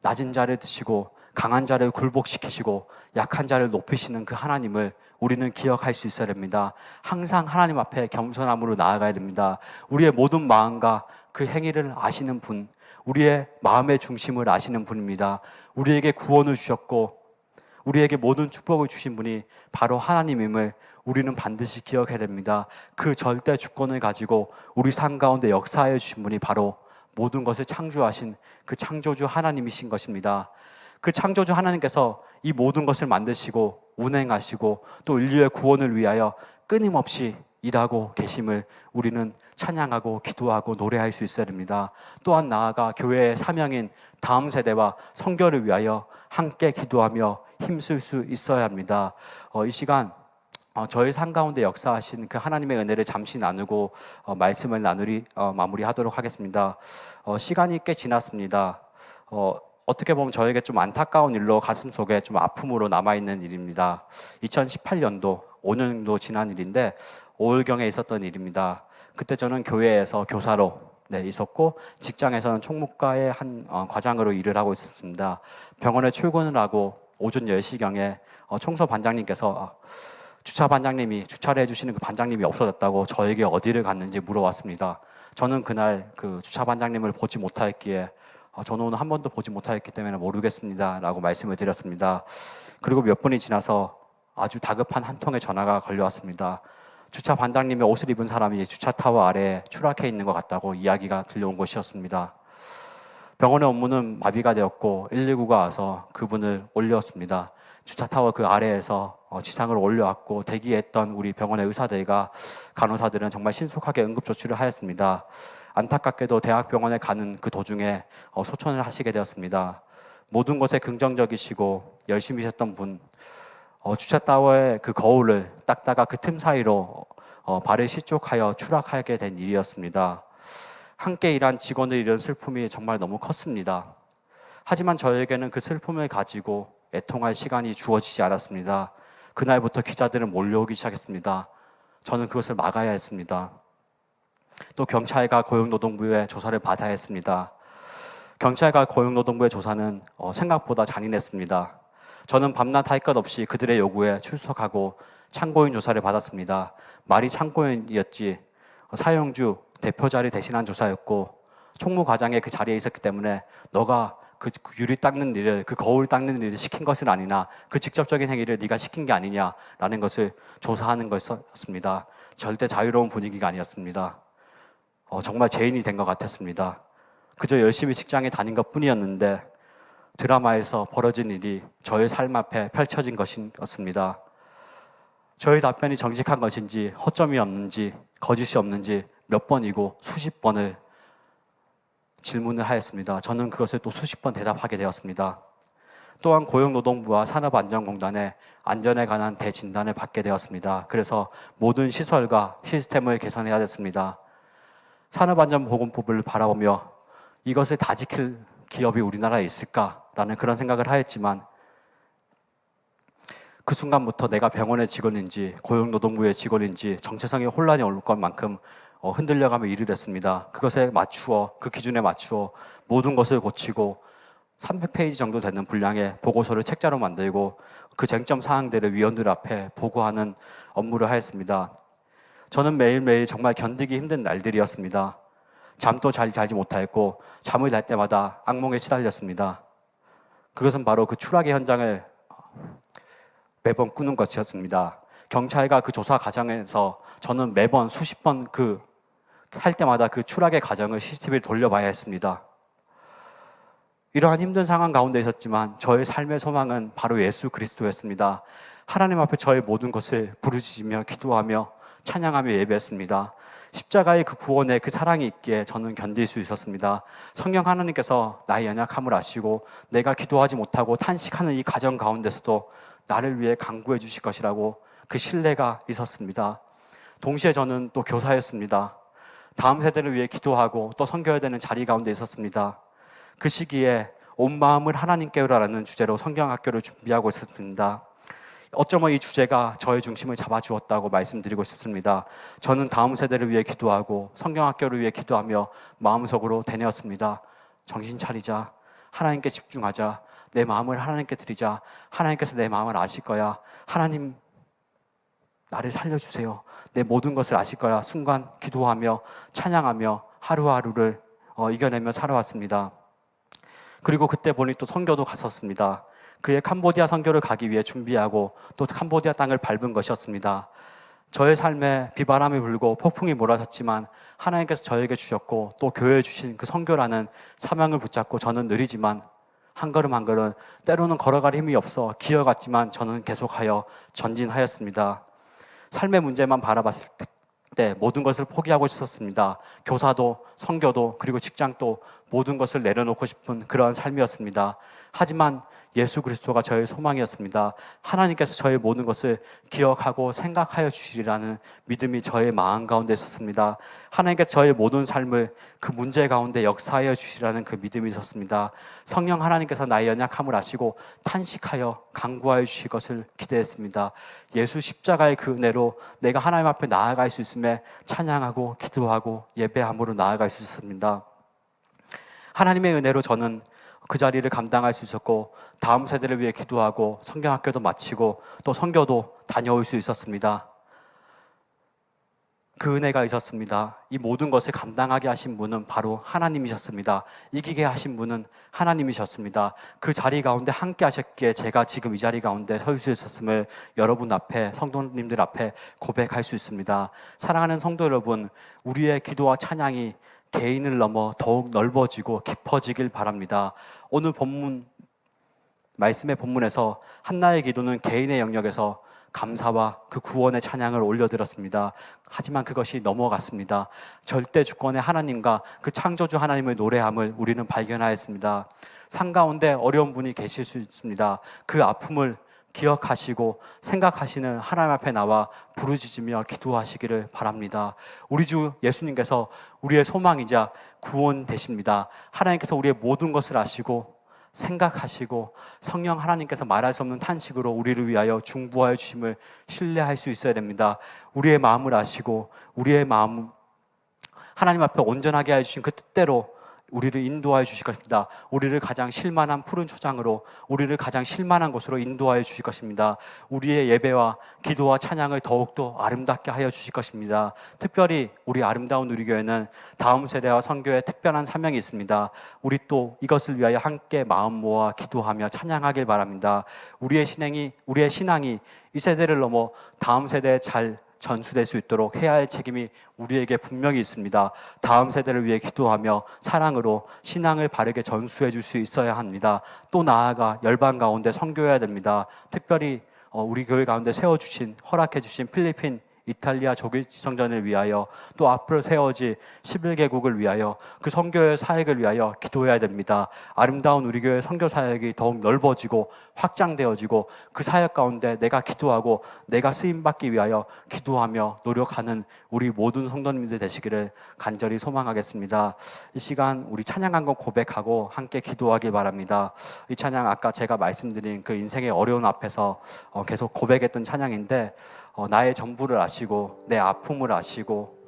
낮은 자를 드시고 강한 자를 굴복시키시고 약한 자를 높이시는 그 하나님을 우리는 기억할 수 있어야 됩니다. 항상 하나님 앞에 겸손함으로 나아가야 됩니다. 우리의 모든 마음과 그 행위를 아시는 분, 우리의 마음의 중심을 아시는 분입니다. 우리에게 구원을 주셨고 우리에게 모든 축복을 주신 분이 바로 하나님임을 우리는 반드시 기억해야 됩니다. 그 절대 주권을 가지고 우리 삶 가운데 역사해 주신 분이 바로 모든 것을 창조하신 그 창조주 하나님이신 것입니다. 그 창조주 하나님께서 이 모든 것을 만드시고 운행하시고 또 인류의 구원을 위하여 끊임없이 일하고 계심을 우리는 찬양하고 기도하고 노래할 수 있어야 됩니다. 또한 나아가 교회의 사명인 다음 세대와 선교를 위하여 함께 기도하며 힘쓸 수 있어야 합니다. 이 시간 저희 삶 가운데 역사하신 그 하나님의 은혜를 잠시 나누고 말씀을 마무리하도록 하겠습니다. 시간이 꽤 지났습니다. 어떻게 보면 저에게 좀 안타까운 일로 가슴속에 좀 아픔으로 남아있는 일입니다. 2018년도 5년 정도 지난 일인데 5월경에 있었던 일입니다. 그때 저는 교회에서 교사로 있었고 직장에서는 총무과의 한 과장으로 일을 하고 있었습니다. 병원에 출근을 하고 오전 10시경에 청소 반장님께서 주차 반장님이 주차를 해주시는 그 반장님이 없어졌다고 저에게 어디를 갔는지 물어왔습니다. 저는 그날 그 주차 반장님을 보지 못하였기에 저는 오늘 한 번도 보지 못하였기 때문에 모르겠습니다 라고 말씀을 드렸습니다. 그리고 몇 분이 지나서 아주 다급한 한 통의 전화가 걸려왔습니다. 주차 반장님의 옷을 입은 사람이 주차타워 아래에 추락해 있는 것 같다고 이야기가 들려온 것이었습니다. 병원의 업무는 마비가 되었고 119가 와서 그분을 올렸습니다. 주차타워 그 아래에서 지상으로 올려왔고 대기했던 우리 병원의 의사들과 간호사들은 정말 신속하게 응급조치를 하였습니다. 안타깝게도 대학병원에 가는 그 도중에 소천을 하시게 되었습니다. 모든 것에 긍정적이시고 열심히 하셨던 분, 주차타워의 그 거울을 닦다가 그 틈 사이로 발을 실족하여 추락하게 된 일이었습니다. 함께 일한 직원을 잃은 슬픔이 정말 너무 컸습니다. 하지만 저에게는 그 슬픔을 가지고 애통할 시간이 주어지지 않았습니다. 그날부터 기자들은 몰려오기 시작했습니다. 저는 그것을 막아야 했습니다. 또 경찰과 고용노동부의 조사를 받아야 했습니다. 경찰과 고용노동부의 조사는 생각보다 잔인했습니다. 저는 밤낮 할 것 없이 그들의 요구에 출석하고 참고인 조사를 받았습니다. 말이 참고인이었지 사용주 대표자를 대신한 조사였고 총무과장이 그 자리에 있었기 때문에 너가 그 유리 닦는 일을, 그 거울 닦는 일을 시킨 것은 아니나 그 직접적인 행위를 네가 시킨 게 아니냐라는 것을 조사하는 것이었습니다. 절대 자유로운 분위기가 아니었습니다. 정말 죄인이 된 것 같았습니다. 그저 열심히 직장에 다닌 것 뿐이었는데 드라마에서 벌어진 일이 저의 삶 앞에 펼쳐진 것이었습니다. 저의 답변이 정직한 것인지 허점이 없는지 거짓이 없는지 몇 번이고 수십 번을 질문을 하였습니다. 저는 그것을 또 수십 번 대답하게 되었습니다. 또한 고용노동부와 산업안전공단의 안전에 관한 대진단을 받게 되었습니다. 그래서 모든 시설과 시스템을 개선해야 됐습니다. 산업안전보건법을 바라보며 이것을 다 지킬 기업이 우리나라에 있을까라는 그런 생각을 하였지만 그 순간부터 내가 병원의 직원인지 고용노동부의 직원인지 정체성에 혼란이 올 것만큼 흔들려가며 일을 했습니다. 그것에 맞추어, 그 기준에 맞추어 모든 것을 고치고 300페이지 정도 되는 분량의 보고서를 책자로 만들고 그 쟁점 사항들을 위원들 앞에 보고하는 업무를 하였습니다. 저는 매일매일 정말 견디기 힘든 날들이었습니다. 잠도 잘 자지 못하였고 잠을 잘 때마다 악몽에 시달렸습니다. 그것은 바로 그 추락의 현장을 매번 꾸는 것이었습니다. 경찰과 그 조사 과정에서 저는 매번 수십 번 할 때마다 그 추락의 과정을 CCTV를 돌려봐야 했습니다. 이러한 힘든 상황 가운데 있었지만 저의 삶의 소망은 바로 예수 그리스도였습니다. 하나님 앞에 저의 모든 것을 부르짖으며 기도하며 찬양하며 예배했습니다. 십자가의 그 구원의 그 사랑이 있기에 저는 견딜 수 있었습니다. 성령 하나님께서 나의 연약함을 아시고 내가 기도하지 못하고 탄식하는 이 과정 가운데서도 나를 위해 간구해 주실 것이라고 그 신뢰가 있었습니다. 동시에 저는 또 교사였습니다. 다음 세대를 위해 기도하고 또 섬겨야 되는 자리 가운데 있었습니다. 그 시기에 온 마음을 하나님께로라는 주제로 성경학교를 준비하고 있었습니다. 어쩌면 이 주제가 저의 중심을 잡아주었다고 말씀드리고 싶습니다. 저는 다음 세대를 위해 기도하고 성경학교를 위해 기도하며 마음속으로 되뇌었습니다. 정신 차리자. 하나님께 집중하자. 내 마음을 하나님께 드리자. 하나님께서 내 마음을 아실 거야. 하나님, 나를 살려주세요. 내 모든 것을 아실 거야. 순간 기도하며 찬양하며 하루하루를 이겨내며 살아왔습니다. 그리고 그때 보니 또 선교도 갔었습니다. 그의 캄보디아 선교를 가기 위해 준비하고 또 캄보디아 땅을 밟은 것이었습니다. 저의 삶에 비바람이 불고 폭풍이 몰아쳤지만 하나님께서 저에게 주셨고 또 교회에 주신 그 선교라는 사명을 붙잡고 저는 느리지만 한 걸음 한 걸음, 때로는 걸어갈 힘이 없어 기어갔지만 저는 계속하여 전진하였습니다. 삶의 문제만 바라봤을 때 모든 것을 포기하고 싶었습니다. 교사도 선교도 그리고 직장도 모든 것을 내려놓고 싶은 그러한 삶이었습니다. 하지만 예수 그리스도가 저의 소망이었습니다. 하나님께서 저의 모든 것을 기억하고 생각하여 주시리라는 믿음이 저의 마음 가운데 있었습니다. 하나님께서 저의 모든 삶을 그 문제 가운데 역사하여 주시리라는 그 믿음이 있었습니다. 성령 하나님께서 나의 연약함을 아시고 탄식하여 강구하여 주실 것을 기대했습니다. 예수 십자가의 그 은혜로 내가 하나님 앞에 나아갈 수 있음에 찬양하고 기도하고 예배함으로 나아갈 수 있습니다. 하나님의 은혜로 저는 그 자리를 감당할 수 있었고 다음 세대를 위해 기도하고 성경학교도 마치고 또 선교도 다녀올 수 있었습니다. 그 은혜가 있었습니다. 이 모든 것을 감당하게 하신 분은 바로 하나님이셨습니다. 이기게 하신 분은 하나님이셨습니다. 그 자리 가운데 함께 하셨기에 제가 지금 이 자리 가운데 설 수 있었음을 여러분 앞에, 성도님들 앞에 고백할 수 있습니다. 사랑하는 성도 여러분, 우리의 기도와 찬양이 개인을 넘어 더욱 넓어지고 깊어지길 바랍니다. 오늘 본문, 말씀의 본문에서 한나의 기도는 개인의 영역에서 감사와 그 구원의 찬양을 올려드렸습니다. 하지만 그것이 넘어갔습니다. 절대 주권의 하나님과 그 창조주 하나님의 노래함을 우리는 발견하였습니다. 산 가운데 어려운 분이 계실 수 있습니다. 그 아픔을 기억하시고 생각하시는 하나님 앞에 나와 부르짖으며 기도하시기를 바랍니다. 우리 주 예수님께서 우리의 소망이자 구원 되십니다. 하나님께서 우리의 모든 것을 아시고 생각하시고 성령 하나님께서 말할 수 없는 탄식으로 우리를 위하여 중보하여 주심을 신뢰할 수 있어야 됩니다. 우리의 마음을 아시고 우리의 마음 하나님 앞에 온전하게 해주신 그 뜻대로 우리를 인도하여 주실 것입니다. 우리를 가장 실만한 푸른 초장으로, 우리를 가장 실만한 곳으로 인도하여 주실 것입니다. 우리의 예배와 기도와 찬양을 더욱더 아름답게 하여 주실 것입니다. 특별히 우리 아름다운 우리교회는 다음 세대와 선교에 특별한 사명이 있습니다. 우리 또 이것을 위하여 함께 마음 모아 기도하며 찬양하길 바랍니다. 우리의 신앙이 이 세대를 넘어 다음 세대에 잘 전수될 수 있도록 해야 할 책임이 우리에게 분명히 있습니다. 다음 세대를 위해 기도하며 사랑으로 신앙을 바르게 전수해 줄 수 있어야 합니다. 또 나아가 열방 가운데 선교해야 됩니다. 특별히 우리 교회 가운데 세워주신, 허락해주신 필리핀, 이탈리아 조기지성전을 위하여 또 앞으로 세워질 11개국을 위하여 그 선교의 사역을 위하여 기도해야 됩니다. 아름다운 우리 교회 선교 사역이 더욱 넓어지고 확장되어지고 그 사역 가운데 내가 기도하고 내가 쓰임받기 위하여 기도하며 노력하는 우리 모든 성도님들 되시기를 간절히 소망하겠습니다. 이 시간 우리 찬양한 것 고백하고 함께 기도하길 바랍니다. 이 찬양 아까 제가 말씀드린 그 인생의 어려운 앞에서 계속 고백했던 찬양인데 나의 전부를 아시고 내 아픔을 아시고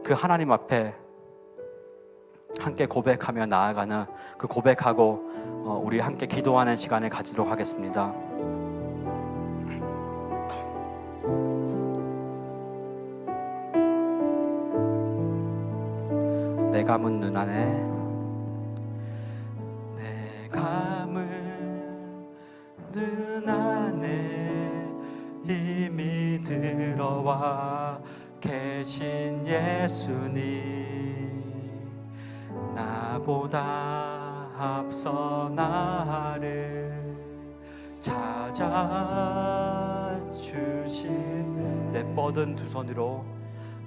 그 하나님 앞에 함께 고백하며 나아가는 그 고백하고 우리 함께 기도하는 시간을 가지도록 하겠습니다. 내 감은 눈 안에 내 감은 눈 안에 이미 들어와 계신 예수님, 나보다 앞서 나를 찾아주신 내 뻗은 두 손으로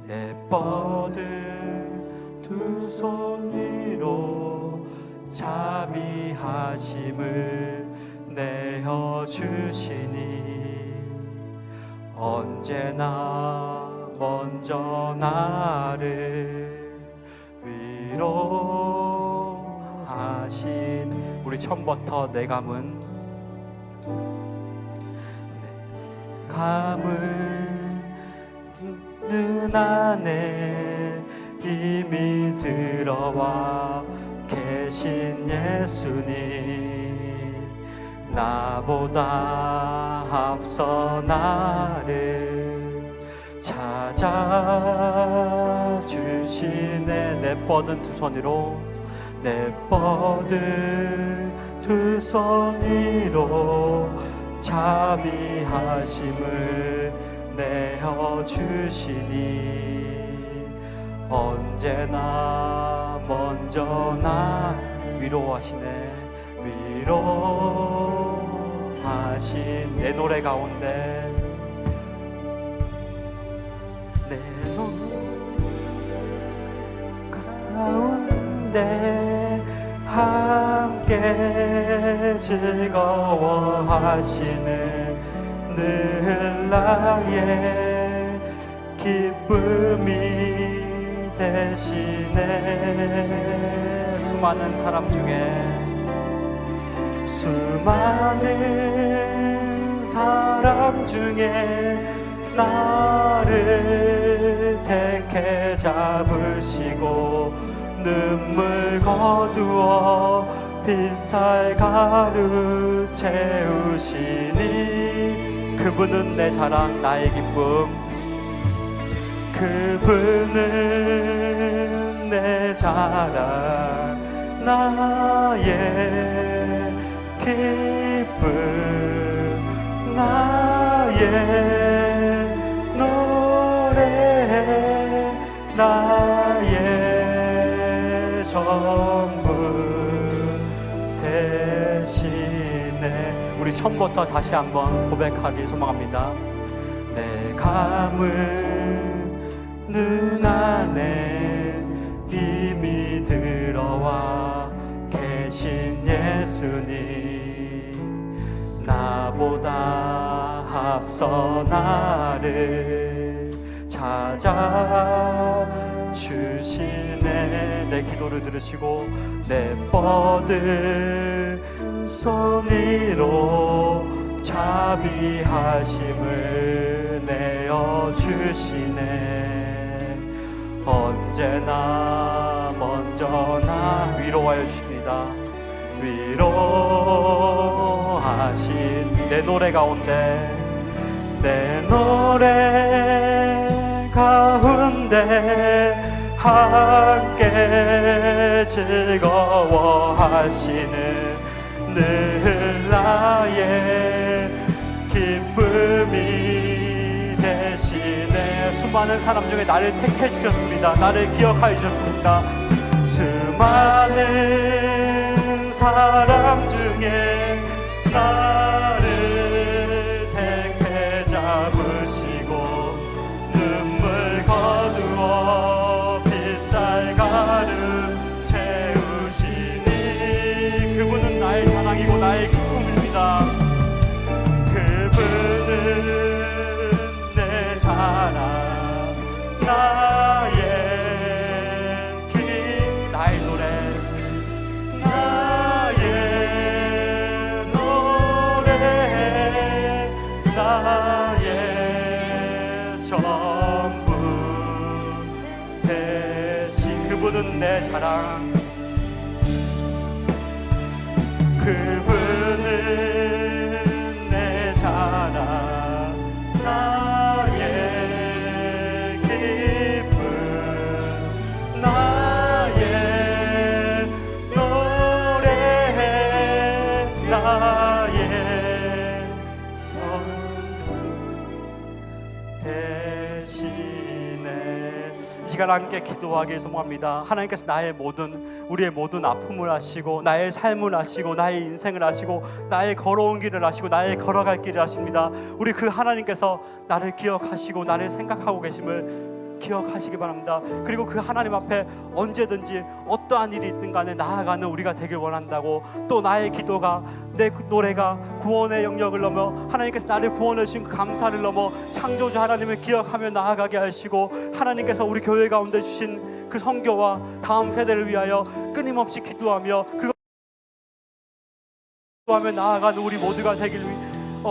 내 뻗은 두 손 위로 자비하심을 내어주시니 언제나 먼저 나를 위로하신 우리 처음부터 내 감은 눈 안에 이미 들어와 계신 예수님 나보다 앞서 나를 찾아주시네. 내 뻗은 두 손으로 내 뻗은 두 손으로 자비하심을 내어주시니 언제나 먼저 나 위로하시네. 위로하신 내 노래 가운데 내 노래 가운데 함께 즐거워하시는 늘 나의 기쁨이 되시네. 수많은 사람 중에 나를 택해 잡으시고 눈물 거두어 빗살 가득 채우시니 그분은 내 자랑 나의 기쁨 그분은 내 자랑 나의 기쁨 나의 노래 나의 전부 되시네. 우리 처음부터 다시 한번 고백하기 소망합니다. 내 감은 눈 안에 이미 들어와 계신 예수님 나보다 앞서 나를 찾아주시네. 내 기도를 들으시고 내 뻗은 손으로 자비하심을 내어주시네. 언제나 먼저 나 위로하여 주십니다. 위로하신 내 노래 가운데 내 노래 가운데 함께 즐거워하시는 늘 나의 기쁨이 되시네. 수많은 사람 중에 나를 택해 주셨습니다. 나를 기억하여 주셨습니다. 수많은 사람 중에 나를 택해 잡으시고 눈물 거두어 빗살 가득 채우시니 그분은 나의 자랑이고 나의 기쁨입니다. 그분은 내 자랑 나의 나의 노래 나의 노래 나의 전부 되신 그분은 내 자랑 그분은 내 자랑 나의 기쁨 나의 노래 나의 전부 되시네. 이 시간 함께 기도하기 소망합니다. 하나님께서 우리의 모든 아픔을 아시고 나의 삶을 아시고 나의 인생을 아시고 나의 걸어온 길을 아시고 나의 걸어갈 길을 아십니다. 우리 그 하나님께서 나를 기억하시고 나를 생각하고 계심을 기억하시기 바랍니다. 그리고 그 하나님 앞에 언제든지 어떠한 일이 있든 간에 나아가는 우리가 되길 원한다고, 또 나의 기도가, 내 노래가 구원의 영역을 넘어 하나님께서 나를 구원해 주신 그 감사를 넘어 창조주 하나님을 기억하며 나아가게 하시고, 하나님께서 우리 교회 가운데 주신 그 선교와 다음 세대를 위하여 끊임없이 기도하며 기도하며 나아가는 우리 모두가 되길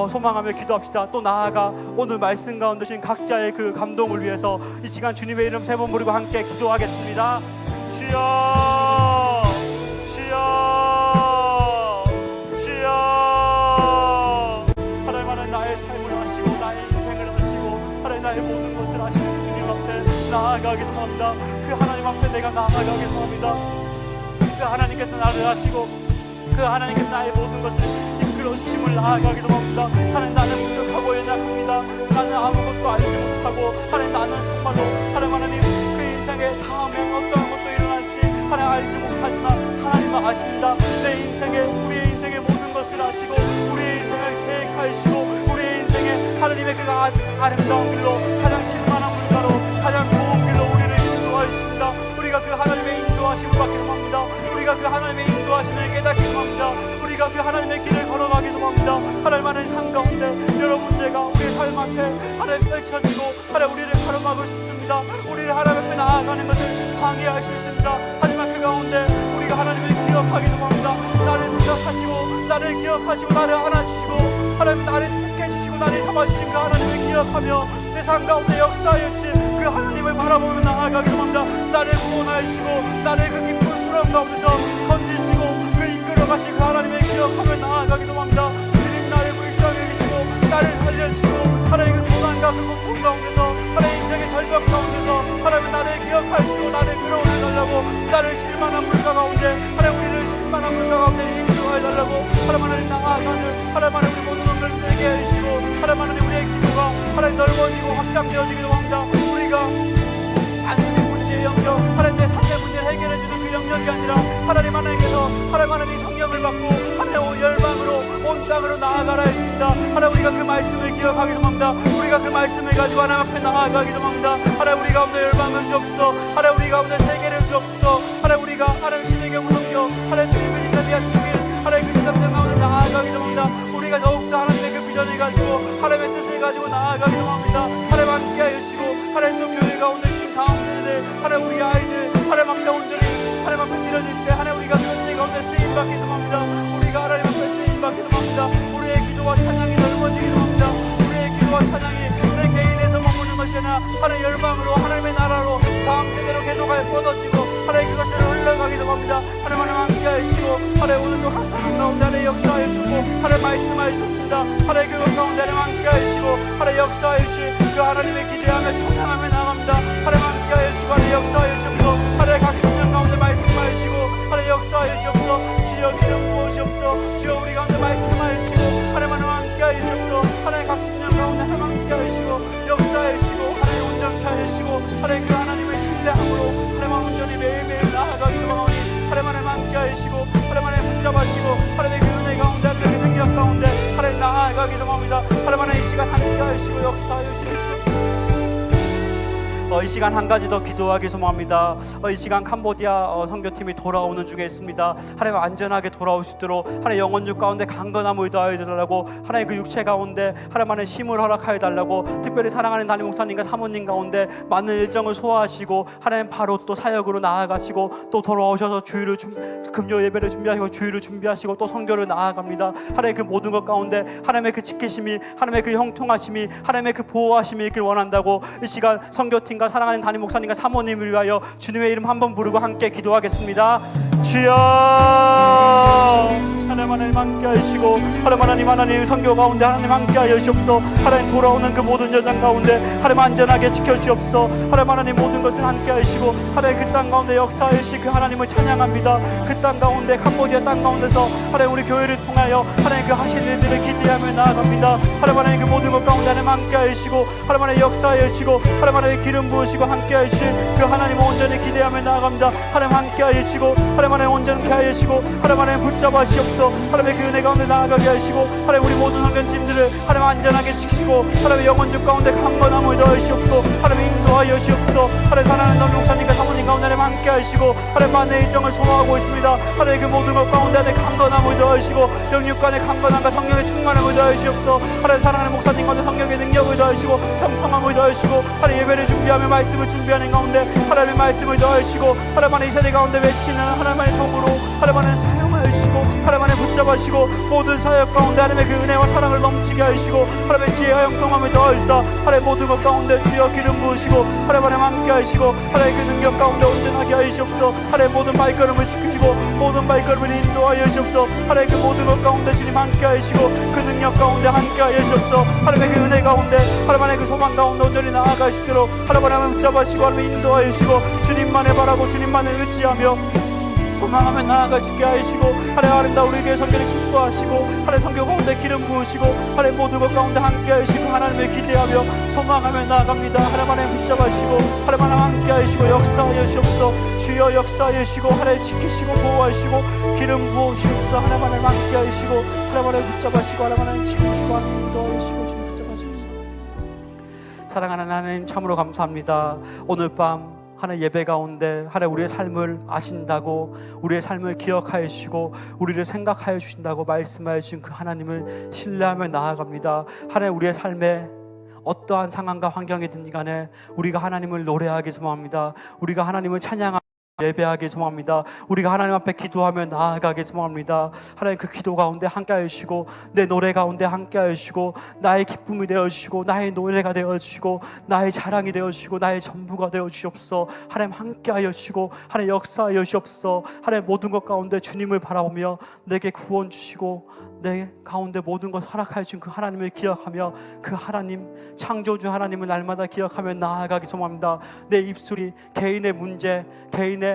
소망하며 기도합시다. 또 나아가 오늘 말씀 가운데 주신 각자의 그 감동을 위해서 이 시간 주님의 이름 세 번 부르고 함께 기도하겠습니다. 주여, 주여, 주여. 하나님, 나의 삶을 아시고 나의 인생을 아시고 하나님 나의 모든 것을 아시는 주님 앞에 나아가게 소망합니다. 그 하나님 앞에 내가 나아가게 소망합니다. 그 하나님께서 나를 아시고 그 하나님께서 나의 모든 것을 주심을 나아가기 소망합니다. 하나님, 나는 부족하고 연약합니다. 나는 아무것도 알지 못하고 하나님, 나는 정말로 하나님 그 인생에 다음에 어떠한 것도 일어날지 하나님 알지 못하지만 하나님은 아십니다. 내 인생에, 우리의 인생의 모든 것을 아시고 우리의 인생을 계획하시고 우리의 인생에 하나님의 그 아름다운 길로, 가장 실만한 물가로, 가장 좋은 길로 우리를 인도하십니다. 우리가 그 하나님의 인도하심을 받기 소망합니다. 우리가 그 하나님의 인도하심을 깨닫기 소망합니다. 우리가 그 하나님의 길을 걸어가기 소망합니다. 하나님, 하나님 삶 가운데 여러 문제가 우리의 삶 앞에 하나님 펼쳐지고 하나님 우리를 가로막을 수 있습니다. 우리를 하나님 앞에 나아가는 것을 방해할 수 있습니다. 하지만 그 가운데 우리가 하나님을 기억하기 소망합니다. 나를 생각하시고 나를 기억하시고 나를 안아주시고 하나님 나를 택해 주시고 나를 잡아주신 그 하나님을 기억하며 내 삶 가운데 역사하여 주신 그 하나님을 바라보며 나아가기 소망합니다. 나를 구원하시고 나를 그 깊은 수렁 가운데서 건지시고 그 이끌어가신 그 하나님을 기억하며 나아가기 소망합니다. 주님, 나를 불쌍히 여기시고 나를 살려주시고 하나님 그 고난과 그 고통 가운데서 하나님 인생의 절벽 가운데서 하나님 나를 기억하시고 나를 끌어올려달라고, 나를 실만한 물가 가운데 하나님 우리를 실만한 물가 가운데 인도해달라고 하나님 나아가는 하나님 우리 모든 놈들을 되게 해주시고 하나님 우리의 기도가 하나님 넓어지고 확장되어지기도 합니다. 우리가 단순히 문제의 영역, 하나님 내 삶의 문제를 해결해주는 그 영역이 아니라 하나님께서 하나님 성령을 받고 하나님 열방으로 온 땅으로 나아가라 했습니다. 하나님 우리가 그 말씀을 기억하기 소망합니다. 우리가 그 말씀을 가지고 하나님 앞에 나아가기 소망합니다. 하나님 우리 가운데 열방을 주옵소서. 하나님 우리 가운데 세계를 주옵소서. 하나님 우리가 하나님 신의경 성교 하나님 필리핀 이탈리아 독일 하나님 그 시장들 가운데 나아가기 소망합니다. 우리가 더욱더 하나님의 그 비전을 가지고 하나님의 뜻을 가지고 나아가기 소망합니다. 하나님 함께하여 주시고 하나님 또 교회 가운데 주신 다음 세대 하나님 우리 아이들 하나님 앞에 온전히 하나님 앞에 드려질 때 하나님 우리가 그런 가운데 쓰임받기 소망합니다. 우리가 하나님 앞에 쓰임받기 소망합니다. 우리의 기도와 찬양이 넓어지기 소망합니다. 우리의 기도와 찬양이 내 개인에서 머무는 것이 아니라 하나님 열방으로 하나님의 나라로 다음 세대로 계속하여 뻗어지고 하나님 그것을 흘러가기 소망합니다. 하나님 함께하여 주시고 하나님 오늘도 항상 가운데 하나님 역사하여 주시고 하나님 말씀하여 주셨습니다. 하나님 그것 가운데 하나님 함께하여 주시고 하나님 역사하여 주시고 그 하나님의 기대하며 찬양하며 나갑니다. 하나님 함께하여 주시고 하나님 역사하여 주시옵소서. 하나님 각 신령 가운데 말씀하여 주시고 하나님 역사하여 주시옵소서. 주여 기름 부으시옵소서. 주여 우리 가운데 말씀하여 주시고 하나님 함께하여 주시옵소서. 하나님 각 신령 가운데 하나님 함께하여 주시고 역사하여 주시고 하나님 온전케 하여 주시고 하나님 그 하나님의 신뢰함으로 하나님 온전히 매일매일 나아가기 소망하오니 하나님 함께하여 주시고 하나님 붙잡아주시고 하나님의 그 은혜 가운데 하나님의 그 능력 가운데 하나님 나아가기 소망합니다. 하나님 이 시간 함께하여 주시고 역사하여 주시옵소서. 이 시간 한 가지 더 기도하기 소망합니다. 이 시간 캄보디아 선교팀이 돌아오는 중에 있습니다. 하나님 안전하게 돌아올 수 있도록 하나님 영혼육 가운데 강건함을 의도하여 달라고, 하나님 그 육체 가운데 하나님의 힘을 허락하여 달라고, 특별히 사랑하는 담임 목사님과 사모님 가운데 많은 일정을 소화하시고 하나님 바로 또 사역으로 나아가시고 또 돌아오셔서 주일을 금요 예배를 준비하시고 주일을 준비하시고 또 선교를 나아갑니다. 하나님 그 모든 것 가운데 하나님의 그 지키심이, 하나님의 그 형통하심이, 하나님의 그 보호하심이 있길 원한다고 이 시간 선교팀과 사랑하는 담임 목사님과 사모님을 위하여 주님의 이름 한번 부르고 함께 기도하겠습니다. 주여 하나님 함께 하시고 하나님 선교 가운데 하나님 함께 하여 주옵소서. 하나님 돌아오는 그 모든 여정 가운데 하나님 안전하게 지켜주옵소서. 하나님 모든 것을 함께 하시고 하나님 그 땅 가운데 역사하여 주시 그 하나님을 찬양합니다. 그 땅 가운데 캄보디아 땅 가운데서 하나님 우리 교회를 통하여 하나님 그 하실 일들을 기대하며 나아갑니다. 하나님 그 모든 것 가운데 하나님 함께 하시고 하나님 역사하여 주시고 하나님 기름 부으시고 함께 하여 주신 그 하나님을 온전히 기대하며 나아갑니다. 하나님 함께 하여 주시고 하나님 온전히 하여 주시고 하나님 붙잡아 주시옵소서. 하나님의 그 은혜 가운데 나아가게 하시고 하나님 우리 모든 선견팀들을 하나님 안전하게 지키시고 하나님 영혼주 가운데 강건함을 더하시옵소서. 하나님 인도하여 주옵소서. 하나님 사랑하는 너희 목사님과 사모님 가운데 하나님 함께 하시고 하나님 만의 일정을 소화하고 있습니다. 하나님 그 모든 것 가운데 하나님 강건함을 더하시고 영육간의 강건함과 성령의 충만함을 더하시옵소서. 하나님 사랑하는 목사님 가운데 성령의 능력을 더하시고 평통함을 더하시고 하나님 예배를 준비하며 말씀을 준비하는 가운데 하나님의 말씀을 더하시고 하나님의 이 세대 가운데 외치는 하나님의 종으로 하나님의 사용하시고 하나님의 붙잡으시고 모든 사역 가운데 하나님의 그 은혜와 사랑을 넘치게 하시고 하나님의 지혜와 영통함을 더하시다. 하나님 모든 것 가운데 주여 기름 부으시고 하나님 함께 하시고 하나님 그 능력 가운데 온전하게 하시옵소서. 하나님 모든 발걸음을 지키시고 모든 발걸음을 인도하여 주옵소서. 하나님 그 모든 것 가운데 주님 함께 하시고 그 능력 가운데 함께 하여 주옵소서. 하나님의 그 은혜 가운데 하나님의 그 소망 가운데 온전히 나아가시도록 하나님을 붙잡으시고 하나님 인도하여 주시고 주님만을 바라고 주님만을 의지하며 소망하며 나아가시게 하시고 하나님 아름다운 우리 교회 성교를 기뻐하시고 하나님 성교 가운데 기름 부으시고 하나님 모든 것 가운데 함께 하시고 하나님을 기대하며 소망하며 나아갑니다. 하나님 붙잡으시고 하나님 함께 하시고 역사하여 주옵소서. 주여 역사하여 주시고 하나님 지키시고 보호하시고 기름 부으시옵소서. 하나님 함께 하시고 하나님 붙잡으시고 하나님 지키시고 하나님 인도하시고 주님 붙잡으십시오. 사랑하는 하나님 참으로 감사합니다. 오늘 밤 하나님 예배 가운데 하나님 우리의 삶을 아신다고 우리의 삶을 기억하여 주시고 우리를 생각하여 주신다고 말씀하여 주신 그 하나님을 신뢰하며 나아갑니다. 하나님 우리의 삶에 어떠한 상황과 환경이든지 간에 우리가 하나님을 노래하기 소망합니다. 우리가 하나님을 찬양하기 예배하기 소망합니다. 우리가 하나님 앞에 기도하며 나아가기 소망합니다. 하나님 그 기도 가운데 함께하여 주시고 내 노래 가운데 함께하여 주시고 나의 기쁨이 되어주시고 나의 노래가 되어주시고 나의 자랑이 되어주시고 나의 전부가 되어주시옵소서. 하나님 함께하여 주시고 하나님 역사하여 주시옵소서. 하나님 모든 것 가운데 주님을 바라보며 내게 구원 주시고 내 가운데 모든 것 허락하여 주신 그 하나님을 기억하며 그 하나님 창조주 하나님을 날마다 기억하며 나아가기 소망합니다. 내 입술이 개인의 문제 개인의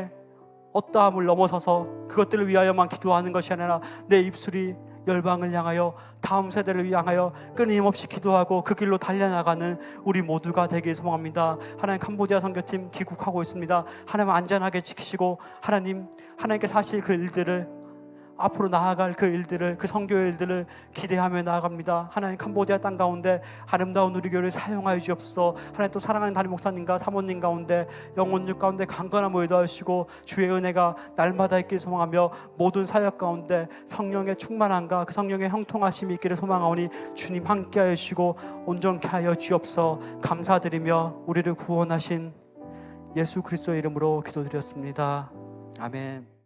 어떠함을 넘어서서 그것들을 위하여만 기도하는 것이 아니라 내 입술이 열방을 향하여 다음 세대를 향하여 끊임없이 기도하고 그 길로 달려나가는 우리 모두가 되길 소망합니다. 하나님 캄보디아 선교팀 귀국하고 있습니다. 하나님 안전하게 지키시고 하나님께 사실 그 일들을 앞으로 나아갈 그 일들을 그 선교의 일들을 기대하며 나아갑니다. 하나님 캄보디아 땅 가운데 아름다운 우리 교회를 사용하여 주옵소서. 하나님 또 사랑하는 담임 목사님과 사모님 가운데 영혼육 가운데 강건함을 더하시고 주의 은혜가 날마다 있길 소망하며 모든 사역 가운데 성령의 충만함과 그 성령의 형통하심이 있기를 소망하오니 주님 함께하여 주시고 온전케 하여 주옵소서. 감사드리며 우리를 구원하신 예수 그리스도의 이름으로 기도드렸습니다. 아멘.